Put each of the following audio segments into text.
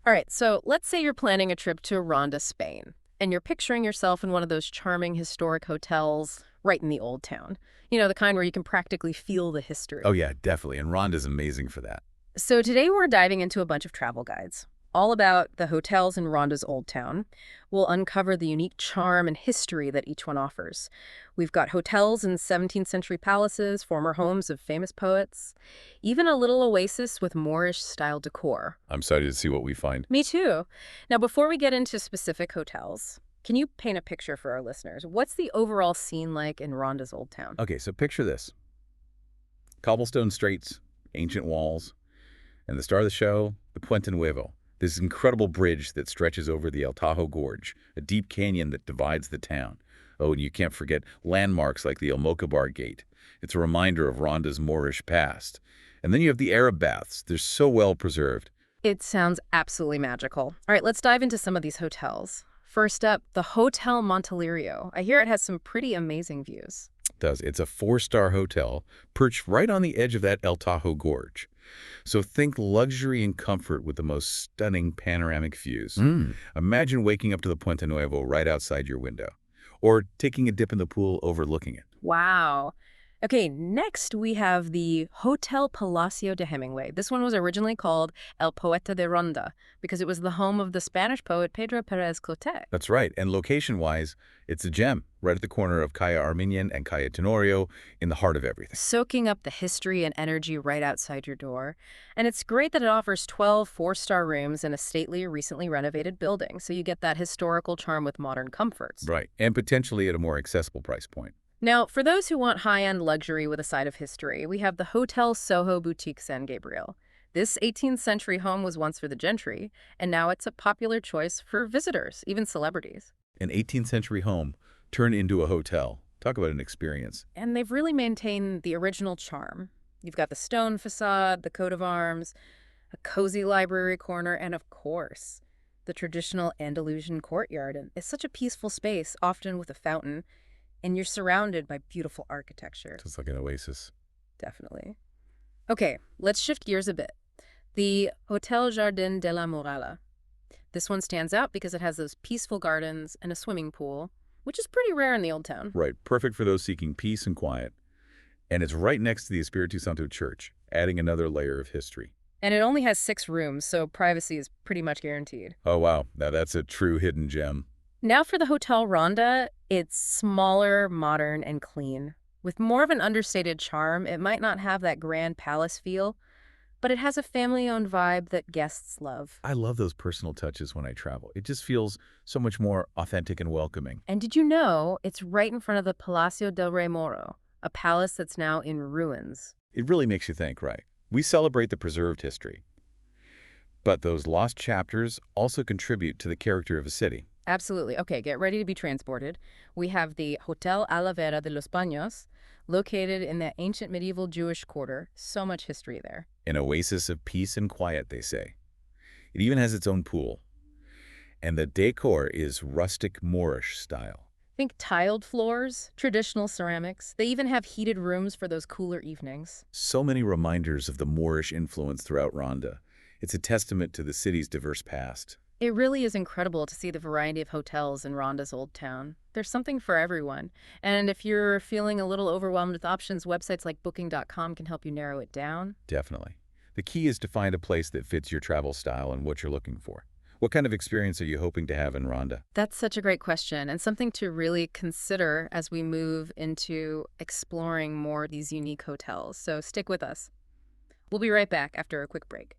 All right, so let's say you're planning a trip to Ronda, Spain, and you're picturing yourself in one of those charming historic hotels right in the old town. You know, the kind where you can practically feel the Oh history. yeah, definitely. And Ronda's amazing for that. So today we're diving into a bunch of travel guides, all about the hotels in Ronda's old town. We'll uncover the unique charm and history that each one offers. We've got hotels in 17th century palaces, former homes of famous poets, even a little oasis with Moorish-style decor. I'm excited to see what we find. Me too. Now, before we get into specific hotels, can you paint a picture for our listeners? What's the overall scene like in Ronda's old town? Okay, so picture this. Cobblestone streets, ancient walls, and the star of the show, the Puente Nuevo. This incredible bridge that stretches over the El Tajo Gorge, a deep canyon that divides the town. Oh, and you can't forget landmarks like the Almocabar Gate. It's a reminder of Ronda's Moorish past. And then you have the Arab baths. They're so well preserved. It sounds absolutely magical. All right, let's dive into some of these hotels. First up, the Hotel Montelirio. I hear it has some pretty amazing views. Does. It's a four-star hotel perched right on the edge of that El Tajo Gorge. So think luxury and comfort with the most stunning panoramic views. Imagine waking up to the Puente Nuevo right outside your window, or taking a dip in the pool overlooking it. Wow. Okay, next we have the Hotel Palacio de Hemingway. This one was originally called El Poeta de Ronda because it was the home of the Spanish poet Pedro Pérez Clotet. That's right, and location-wise, it's a gem, right at the corner of Calle Armenian and Calle Tenorio, in the heart of everything. Soaking up the history and energy right outside your door. And it's great that it offers 12 four-star rooms in a stately, recently renovated building, so you get that historical charm with modern comforts. Right, and potentially at a more accessible price point. Now, for those who want high-end luxury with a side of history, we have the Hotel Soho Boutique San Gabriel. This 18th century home was once for the gentry, and now it's a popular choice for visitors, even celebrities. An 18th century home turned into a hotel. Talk about an experience. And they've really maintained the original charm. You've got the stone facade, the coat of arms, a cozy library corner, and of course, the traditional Andalusian courtyard. And it's such a peaceful space, often with a fountain, and you're surrounded by beautiful architecture. Just like an oasis. Definitely. Okay, let's shift gears a bit. The Hotel Jardin de la Muralla. This one stands out because it has those peaceful gardens and a swimming pool, which is pretty rare in the old town. Right, perfect for those seeking peace and quiet. And it's right next to the Espiritu Santo Church, adding another layer of history. And it only has 6 rooms, so privacy is pretty much guaranteed. Oh wow, now that's a true hidden gem. Now for the Hotel Ronda, it's smaller, modern, and clean. With more of an understated charm, it might not have that grand palace feel, but it has a family-owned vibe that guests love. I love those personal touches when I travel. It just feels so much more authentic and welcoming. And did you know it's right in front of the Palacio del Rey Moro, a palace that's now in ruins? It really makes you think, right? We celebrate the preserved history, but those lost chapters also contribute to the character of a city. Absolutely. Okay, get ready to be transported. We have the Hotel Alavera de los Baños, located in that ancient medieval Jewish quarter. So much history there. An oasis of peace and quiet, they say. It even has its own pool. And the decor is rustic Moorish style. Think tiled floors, traditional ceramics. They even have heated rooms for those cooler evenings. So many reminders of the Moorish influence throughout Ronda. It's a testament to the city's diverse past. It really is incredible to see the variety of hotels in Ronda's old town. There's something for everyone. And if you're feeling a little overwhelmed with options, websites like Booking.com can help you narrow it down. Definitely. The key is to find a place that fits your travel style and what you're looking for. What kind of experience are you hoping to have in Ronda? That's such a great question and something to really consider as we move into exploring more of these unique hotels. So stick with us. We'll be right back after a quick break.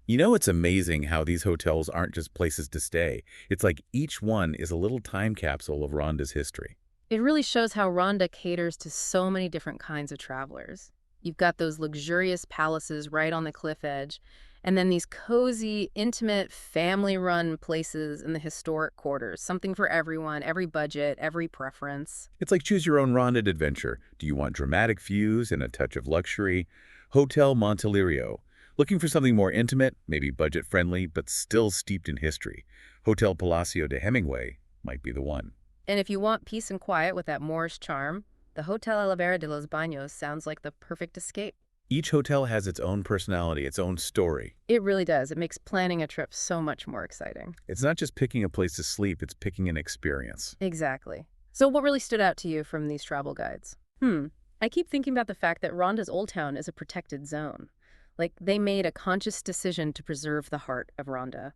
You know, it's amazing how these hotels aren't just places to stay. It's like each one is a little time capsule of Ronda's history. It really shows how Ronda caters to so many different kinds of travelers. You've got those luxurious palaces right on the cliff edge, and then these cozy, intimate, family-run places in the historic quarters. Something for everyone, every budget, every preference. It's like choose your own Ronda adventure. Do you want dramatic views and a touch of luxury? Hotel Montelirio. Looking for something more intimate, maybe budget-friendly, but still steeped in history? Hotel Palacio de Hemingway might be the one. And if you want peace and quiet with that Moorish charm, the Hotel Alavera de los Baños sounds like the perfect escape. Each hotel has its own personality, its own story. It really does. It makes planning a trip so much more exciting. It's not just picking a place to sleep, it's picking an experience. Exactly. So what really stood out to you from these travel guides? I keep thinking about the fact that Ronda's Old Town is a protected zone. Like, they made a conscious decision to preserve the heart of Ronda.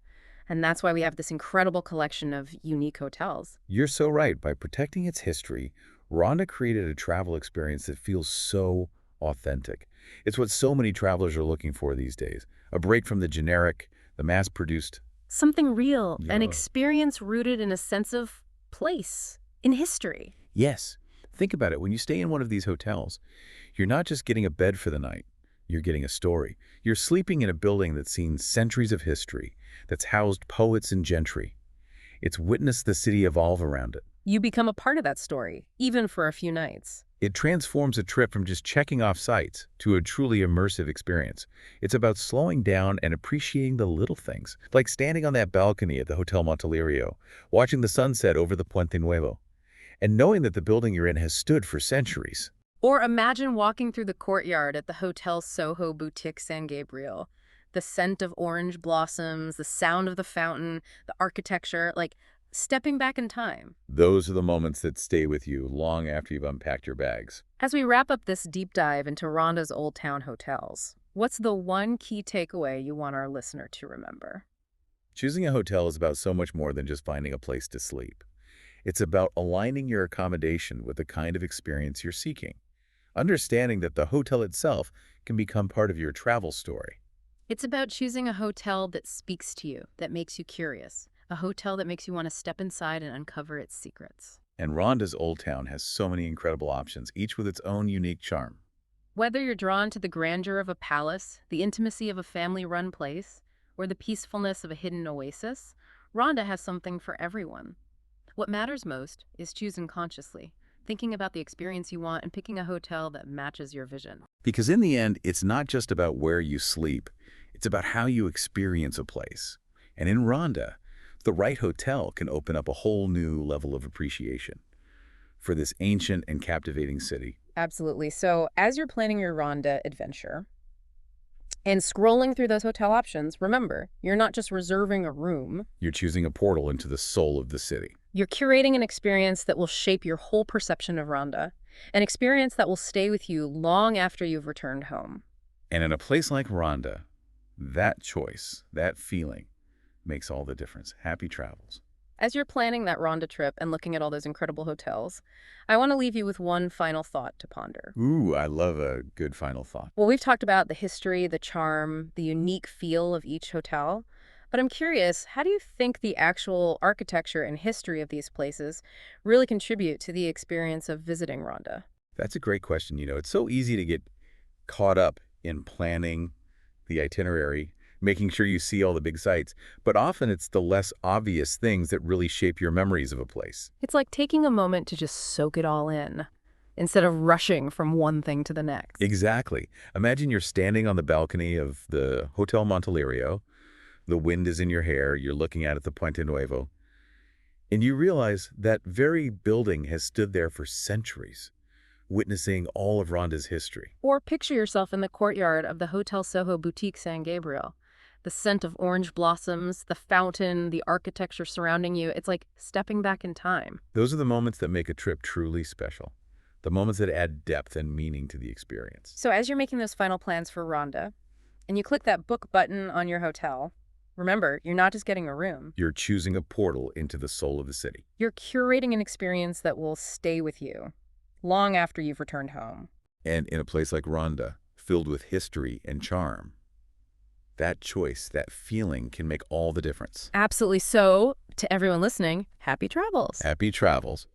And that's why we have this incredible collection of unique hotels. You're so right. By protecting its history, Rhonda created a travel experience that feels so authentic. It's what so many travelers are looking for these days. A break from the generic, the mass-produced. Something real, an Yeah. experience rooted in a sense of place, in history. Yes. Think about it. When you stay in one of these hotels, you're not just getting a bed for the night. You're getting a story. You're sleeping in a building that's seen centuries of history, that's housed poets and gentry. It's witnessed the city evolve around it. You become a part of that story, even for a few nights. It transforms a trip from just checking off sites to a truly immersive experience. It's about slowing down and appreciating the little things, like standing on that balcony at the Hotel Montelirio, watching the sunset over the Puente Nuevo, and knowing that the building you're in has stood for centuries. Or imagine walking through the courtyard at the Hotel Soho Boutique San Gabriel. The scent of orange blossoms, the sound of the fountain, the architecture, like stepping back in time. Those are the moments that stay with you long after you've unpacked your bags. As we wrap up this deep dive into Ronda's Old Town hotels, what's the one key takeaway you want our listener to remember? Choosing a hotel is about so much more than just finding a place to sleep. It's about aligning your accommodation with the kind of experience you're seeking. Understanding that the hotel itself can become part of your travel story. It's about choosing a hotel that speaks to you, that makes you curious, a hotel that makes you want to step inside and uncover its secrets. And Ronda's Old Town has so many incredible options, each with its own unique charm. Whether you're drawn to the grandeur of a palace, the intimacy of a family-run place, or the peacefulness of a hidden oasis, Ronda has something for everyone. What matters most is choosing consciously, thinking about the experience you want and picking a hotel that matches your vision. Because in the end, it's not just about where you sleep, it's about how you experience a place. And in Ronda, the right hotel can open up a whole new level of appreciation for this ancient and captivating city. Absolutely. So as you're planning your Ronda adventure and scrolling through those hotel options, remember, you're not just reserving a room. You're choosing a portal into the soul of the city. You're curating an experience that will shape your whole perception of Ronda, an experience that will stay with you long after you've returned home. And in a place like Ronda, that choice, that feeling, makes all the difference. Happy travels. As you're planning that Ronda trip and looking at all those incredible hotels, I want to leave you with one final thought to ponder. Ooh, I love a good final thought. Well, we've talked about the history, the charm, the unique feel of each hotel, but I'm curious, how do you think the actual architecture and history of these places really contribute to the experience of visiting Ronda? That's a great question. It's so easy to get caught up in planning the itinerary, making sure you see all the big sites, but often it's the less obvious things that really shape your memories of a place. It's like taking a moment to just soak it all in, instead of rushing from one thing to the next. Exactly. Imagine you're standing on the balcony of the Hotel Montelirio. The wind is in your hair. You're looking out at the Puente Nuevo. And you realize that very building has stood there for centuries, witnessing all of Ronda's history. Or picture yourself in the courtyard of the Hotel Soho Boutique San Gabriel. The scent of orange blossoms, the fountain, the architecture surrounding you, it's like stepping back in time. Those are the moments that make a trip truly special. The moments that add depth and meaning to the experience. So as you're making those final plans for Ronda, and you click that book button on your hotel, remember, you're not just getting a room. You're choosing a portal into the soul of the city. You're curating an experience that will stay with you long after you've returned home. And in a place like Ronda, filled with history and charm, that choice, that feeling can make all the difference. Absolutely. So, to everyone listening, happy travels. Happy travels.